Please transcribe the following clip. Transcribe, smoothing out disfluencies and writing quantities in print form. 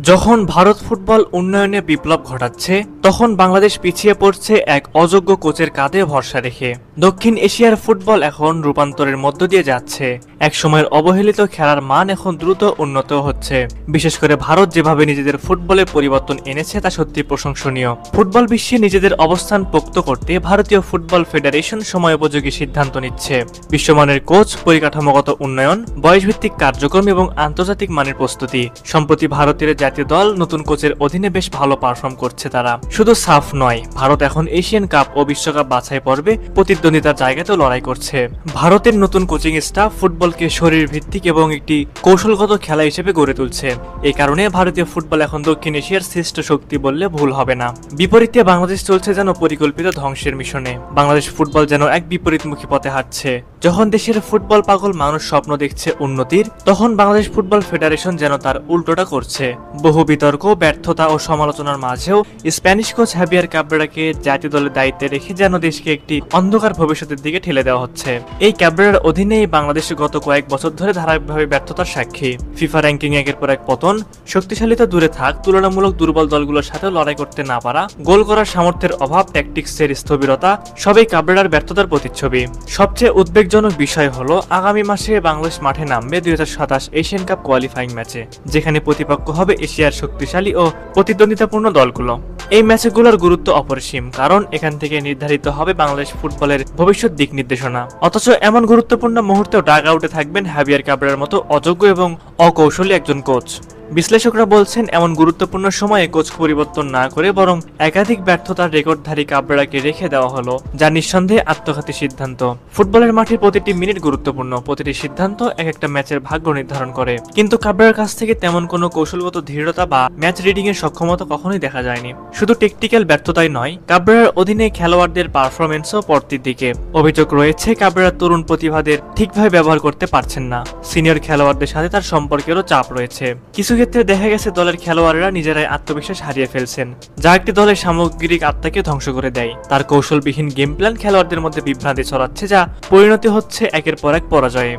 যখন ভারত ফুটবল উন্নয়নে বিপ্লব ঘটাচ্ছে তখন বাংলাদেশ পিছিয়ে পড়ছে এক অযোগ্য কোচের কাঁধে ভরসা রেখে। দক্ষিণ এশিয়ার ফুটবল এখন রূপান্তরের মধ্য দিয়ে যাচ্ছে। এক সময়ের অবহেলিত খেলার মান এখন দ্রুত উন্নত হচ্ছে। বিশেষ করে ভারত যেভাবে নিজেদের ফুটবলে পরিবর্তন এনেছে তা সত্যি প্রশংসনীয়। ফুটবল বিশ্বে নিজেদের অবস্থান পোক্ত করতে ভারতীয় ফুটবল ফেডারেশন সময়োপযোগী সিদ্ধান্ত নিচ্ছে। বিশ্বমানের কোচ, পরিকাঠামোগত উন্নয়ন, বয়সভিত্তিক কার্যক্রম এবং আন্তর্জাতিক মানের প্রস্তুতি। সম্প্রতি ভারতের জাতীয় দল নতুন কোচের অধীনে বেশ ভালো পারফর্ম করছে। তারা শুধু সাফ নয়, ভারত এখন এশিয়ান কাপ ও বিশ্বকাপ বাছাই পর্বে প্রতিদ্বন্দ্বিতার জায়গাতেও লড়াই করছে। ভারতের নতুন কোচিং স্টাফ ফুটবলকে শরীর ভিত্তিক এবং একটি কৌশলগত খেলা হিসেবে গড়ে তুলছে। এই কারণে ভারতীয় ফুটবল এখন দক্ষিণ এশিয়ার শ্রেষ্ঠ শক্তি বললে ভুল হবে না। বিপরীতে বাংলাদেশ চলছে যেন পরিকল্পিত ধ্বংসের মিশনে। বাংলাদেশ ফুটবল যেন এক বিপরীতমুখী পথে হাঁটছে। যখন দেশের ফুটবল পাগল মানুষ স্বপ্ন দেখছে উন্নতির, তখন বাংলাদেশ ফুটবল ফেডারেশন যেন তার উল্টোটা করছে। বহু বিতর্ক, ব্যর্থতা ও সমালোচনার মাঝেও স্প্যানিশ কোচ হাবিয়ার ক্যাব্রেরাকে জাতীয় দলের দায়িত্বে রেখে যেন দেশকে একটি অন্ধকার ভবিষ্যতের দিকে ঠেলে দেওয়া হচ্ছে। এই ক্যাব্রেরার অধীনেই বাংলাদেশ গত কয়েক বছর ধরে ধারাবাহিকভাবে ব্যর্থতার সাক্ষী। ফিফা র্যাঙ্কিং একের পর এক পতন, শক্তিশালীতা দূরে থাক, তুলনামূলক দুর্বল দলগুলোর সাথেও লড়াই করতে না পারা, গোল করার সামর্থ্যের অভাব, ট্যাকটিক্সের স্থবিরতা, সবই ক্যাব্রেরার ব্যর্থতার প্রতিচ্ছবি। সবচেয়ে উদ্বেগজনক বিষয় হলো আগামী মাসে বাংলাদেশ মাঠে নামবে 2027 এশিয়ান কাপ কোয়ালিফাইং ম্যাচে, যেখানে প্রতিপক্ষ হবে এশিয়ার শক্তিশালী ও প্রতিদ্বন্দ্বিতাপূর্ণ দলগুলো। এই ম্যাচগুলোর গুরুত্ব অপরিসীম, কারণ এখান থেকে নির্ধারিত হবে বাংলাদেশ ফুটবলের ভবিষ্যৎ দিক নির্দেশনা। অথচ এমন গুরুত্বপূর্ণ মুহূর্তেও ডাগ আউটে থাকবেন হাবিয়ার ক্যাব্রেরার মতো অযোগ্য এবং অকৌশলী একজন কোচ। বিশ্লেষকরা বলছেন, এমন গুরুত্বপূর্ণ সময়ে কোচ পরিবর্তন না করে বরং একাধিক ব্যর্থতার রেকর্ডধারী ক্যাব্রেরাকে রেখে দেওয়া হলো, যা নিঃসন্দেহে আত্মঘাতী সিদ্ধান্ত। ফুটবলের মাঠের প্রতিটি মিনিট গুরুত্বপূর্ণ, প্রতিটি সিদ্ধান্ত এক একটা ম্যাচের ভাগ্য নির্ধারণ করে। কিন্তু ক্যাব্রেরার কাছ থেকে তেমন কোনো কৌশলগত দৃঢ়তা বা ম্যাচ রিডিং এর সক্ষমতা কখনোই দেখা যায়নি। শুধু টেকটিক্যাল ব্যর্থতাই নয়, ক্যাব্রেরার অধীনে খেলোয়াড়দের পারফরমেন্সও পড়তির দিকে। অভিযোগ রয়েছে ক্যাব্রেরা তরুণ প্রতিভাদের ঠিকভাবে ব্যবহার করতে পারছেন না। সিনিয়র খেলোয়াড়দের সাথে তার সম্পর্কেরও চাপ রয়েছে। কিছু ক্ষেত্রে দেখা গেছে দলের খেলোয়াড়েরা নিজেরাই আত্মবিশ্বাস হারিয়ে ফেলছেন, যা একটি দলের সামগ্রিক আত্মাকে ধ্বংস করে দেয়। তার কৌশলবিহীন গেম প্ল্যান খেলোয়াড়দের মধ্যে বিভ্রান্তি ছড়াচ্ছে, যা পরিণতি হচ্ছে একের পর এক পরাজয়ে।